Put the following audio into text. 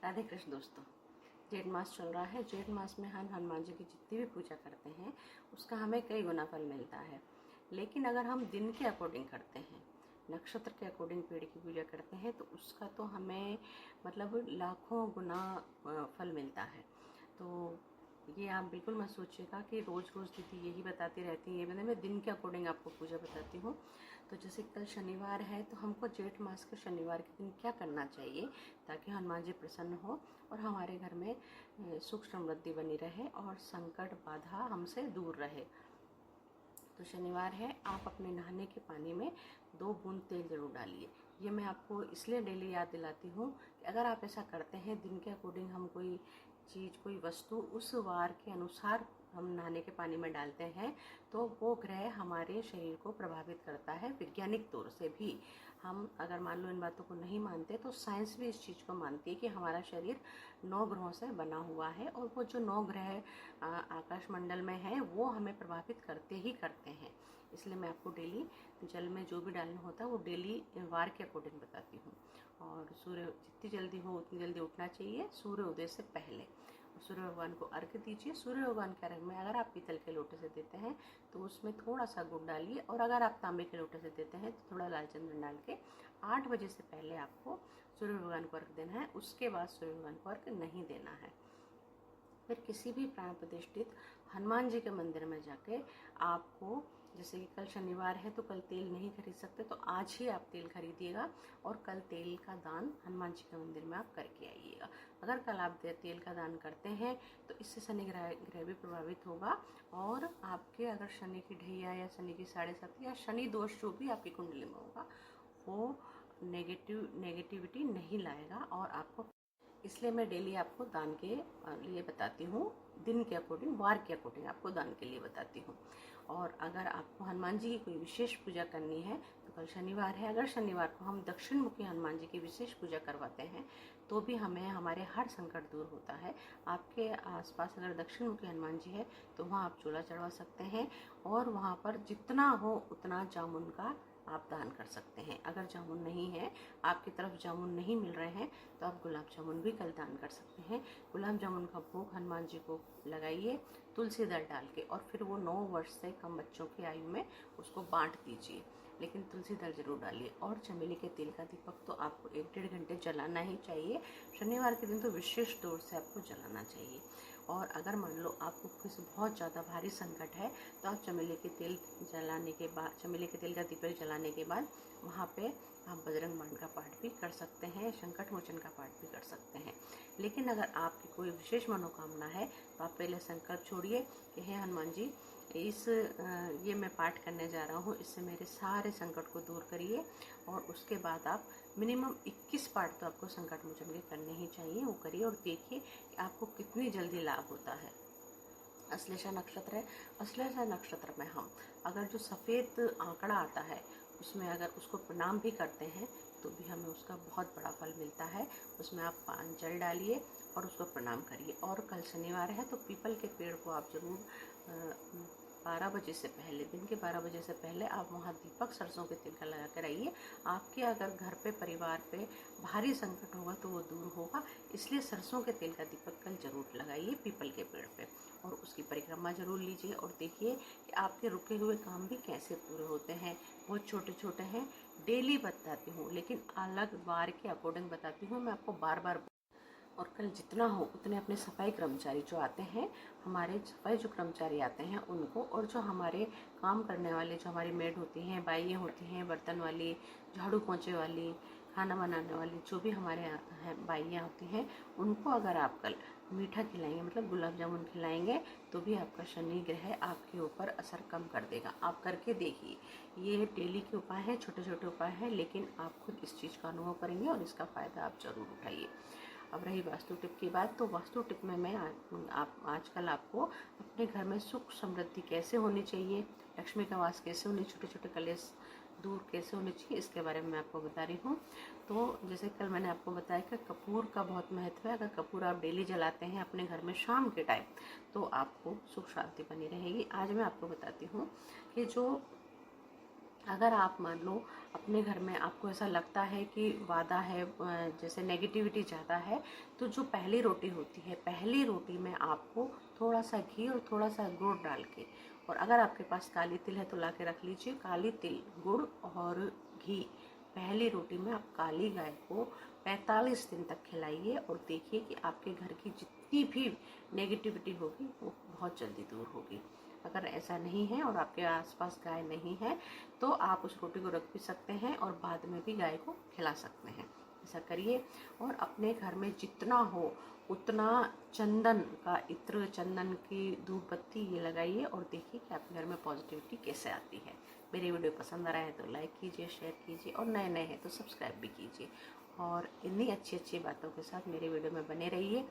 राधे कृष्ण दोस्तों। जेठ मास चल रहा है। जेठ मास में हम हनुमान जी की जितनी भी पूजा करते हैं उसका हमें कई गुना फल मिलता है। लेकिन अगर हम दिन के अकॉर्डिंग करते हैं, नक्षत्र के अकॉर्डिंग पेड़ की पूजा करते हैं, तो उसका तो हमें मतलब लाखों गुना फल मिलता है। तो ये आप बिल्कुल मत सोचिएगा कि रोज़ रोज़ दीदी यही बताती रहती हैं। ये मैं दिन के अकॉर्डिंग आपको पूजा बताती हूँ। तो जैसे कल शनिवार है, तो हमको जेठ मास के शनिवार के दिन क्या करना चाहिए ताकि हनुमान जी प्रसन्न हो और हमारे घर में सुख समृद्धि बनी रहे और संकट बाधा हमसे दूर रहे। तो शनिवार है, आप अपने नहाने के पानी में 2 बूंद तेल जरूर डालिए। ये मैं आपको इसलिए डेली याद दिलाती हूँ कि अगर आप ऐसा करते हैं, दिन के अकॉर्डिंग हम कोई चीज़ कोई वस्तु उस वार के अनुसार हम नहाने के पानी में डालते हैं, तो वो ग्रह हमारे शरीर को प्रभावित करता है। वैज्ञानिक तौर से भी हम अगर मान लो इन बातों को नहीं मानते, तो साइंस भी इस चीज़ को मानती है कि हमारा शरीर 9 ग्रहों से बना हुआ है और वो जो 9 ग्रह आकाशमंडल में है वो हमें प्रभावित करते ही करते हैं। इसलिए मैं आपको डेली जल में जो भी डालना होता है वो डेली वार के अकॉर्डिंग बताती हूँ। और सूर्य जितनी जल्दी हो उतनी जल्दी उठना चाहिए, सूर्य उदय से पहले। सूर्य भगवान को अर्घ्य दीजिए। सूर्य भगवान के अर्घ्य में अगर आप पीतल के लोटे से देते हैं तो उसमें थोड़ा सा गुड़ डालिए, और अगर आप तांबे के लोटे से देते हैं तो थोड़ा लाल चंदन डाल के 8 बजे से पहले आपको सूर्य भगवान को अर्घ्य देना है। उसके बाद सूर्य भगवान को अर्घ्य नहीं देना है। फिर किसी भी प्राण प्रतिष्ठित हनुमान जी के मंदिर में जाके आपको, जैसे कि कल शनिवार है तो कल तेल नहीं खरीद सकते, तो आज ही आप तेल खरीदिएगा और कल तेल का दान हनुमान जी के मंदिर में आप करके आइएगा। अगर कल आप तेल का दान करते हैं तो इससे शनि ग्रह भी प्रभावित होगा, और आपके अगर शनि की ढैया या शनि की 7.5 या शनि दोष जो भी आपकी कुंडली में होगा वो नेगेटिविटी नहीं लाएगा। और आपको इसलिए मैं डेली आपको दान के लिए बताती हूँ, दिन के अकॉर्डिंग वार के अकॉर्डिंग आपको दान के लिए बताती हूँ। और अगर आपको हनुमान जी की कोई विशेष पूजा करनी है तो कल शनिवार है, अगर शनिवार को हम दक्षिण मुखी हनुमान जी की विशेष पूजा करवाते हैं तो भी हमें हमारे हर संकट दूर होता है। आपके आसपास अगर दक्षिण मुखी हनुमान जी है तो वहाँ आप चूल्हा चढ़वा सकते हैं और वहाँ पर जितना हो उतना जामुन का आप दान कर सकते हैं। अगर जामुन नहीं है, आपकी तरफ जामुन नहीं मिल रहे हैं, तो आप गुलाब जामुन भी कल दान कर सकते हैं। गुलाब जामुन का भोग हनुमान जी को लगाइए तुलसी दल डाल के, और फिर वो 9 वर्ष से कम बच्चों की आयु में उसको बांट दीजिए, लेकिन तुलसी दल जरूर डालिए। और चमेली के तेल का दीपक तो आपको 1-1.5 घंटे जलाना ही चाहिए। शनिवार के दिन तो विशेष तौर से आपको जलाना चाहिए। और अगर मान लो आपको किसी बहुत ज़्यादा भारी संकट है तो आप चमेली के तेल जलाने के बाद, चमेली के तेल का दीपक जलाने के बाद वहाँ पे आप बजरंग बाण का पाठ भी कर सकते हैं, संकट मोचन का पाठ भी कर सकते हैं। लेकिन अगर आपकी कोई विशेष मनोकामना है तो आप पहले संकल्प छोड़िए कि हे हनुमान जी, ये मैं पाठ करने जा रहा हूँ, इससे मेरे सारे संकट को दूर करिए। और उसके बाद आप मिनिमम 21 पाठ तो आपको संकट मोचन के करने ही चाहिए, वो करिए और देखिए कि आपको कितनी जल्दी लाभ होता है। अश्लेषा नक्षत्र है, अश्लेषा नक्षत्र में हम अगर जो सफ़ेद आंकड़ा आता है उसमें अगर उसको प्रणाम भी करते हैं तो भी हमें उसका बहुत बड़ा फल मिलता है। उसमें आप जल डालिए और उसको प्रणाम करिए। और कल शनिवार है तो पीपल के पेड़ को आप जरूर 12 बजे से पहले, दिन के 12 बजे से पहले आप वहाँ दीपक सरसों के तेल का लगा कर आइए। आपके अगर घर पे परिवार पे भारी संकट होगा तो वो दूर होगा। इसलिए सरसों के तेल का दीपक कल जरूर लगाइए पीपल के पेड़ पे, और उसकी परिक्रमा जरूर लीजिए और देखिए कि आपके रुके हुए काम भी कैसे पूरे होते हैं। बहुत छोटे छोटे हैं, डेली बताती हूँ, लेकिन अलग वार के अकॉर्डिंग बताती हूँ मैं आपको बार बार। और कल जितना हो उतने अपने सफाई कर्मचारी जो आते हैं, हमारे सफाई जो कर्मचारी आते हैं उनको, और जो हमारे काम करने वाले जो हमारी मेड होती हैं, बाइयाँ होती हैं, बर्तन वाली, झाड़ू पोंछे वाली, खाना बनाने वाली, जो भी हमारे हैं बाइयाँ होती हैं, उनको अगर आप कल मीठा खिलाएंगे, मतलब गुलाब जामुन खिलाएंगे, तो भी आपका शनि ग्रह आपके ऊपर असर कम कर देगा। आप करके देखिए, ये डेली के उपाय हैं, छोटे छोटे उपाय हैं, लेकिन आप खुद इस चीज़ का अनुभव करेंगे और इसका फ़ायदा आप जरूर उठाइए। अब रही वास्तु टिप की बात, तो वास्तु टिप में मैं आजकल आपको अपने घर में सुख समृद्धि कैसे होनी चाहिए, लक्ष्मी का वास कैसे होनी, छोटे छोटे कलेश दूर कैसे होने चाहिए, इसके बारे में मैं आपको बता रही हूँ। तो जैसे कल मैंने आपको बताया कि कपूर का बहुत महत्व है। अगर कपूर आप डेली जलाते हैं अपने घर में शाम के टाइम, तो आपको सुख शांति बनी रहेगी। आज मैं आपको बताती हूँ कि जो अगर आप मान लो अपने घर में आपको ऐसा लगता है कि वादा है, जैसे नेगेटिविटी ज़्यादा है, तो जो पहली रोटी होती है, पहली रोटी में आपको थोड़ा सा घी और थोड़ा सा गुड़ डाल के, और अगर आपके पास काली तिल है तो ला के रख लीजिए, काली तिल, गुड़ और घी पहली रोटी में आप काली गाय को 45 दिन तक खिलाइए और देखिए कि आपके घर की जितनी भी नेगेटिविटी होगी वो बहुत जल्दी दूर होगी। अगर ऐसा नहीं है और आपके आसपास गाय नहीं है तो आप उस रोटी को रख भी सकते हैं और बाद में भी गाय को खिला सकते हैं। ऐसा करिए और अपने घर में जितना हो उतना चंदन का इत्र, चंदन की धूप बत्ती ये लगाइए और देखिए कि आपके घर में पॉजिटिविटी कैसे आती है। मेरी वीडियो पसंद आ रहा है तो लाइक कीजिए, शेयर कीजिए और नए नए हैं तो सब्सक्राइब भी कीजिए और इन्हीं अच्छी अच्छी बातों के साथ मेरे वीडियो में बने रहिए।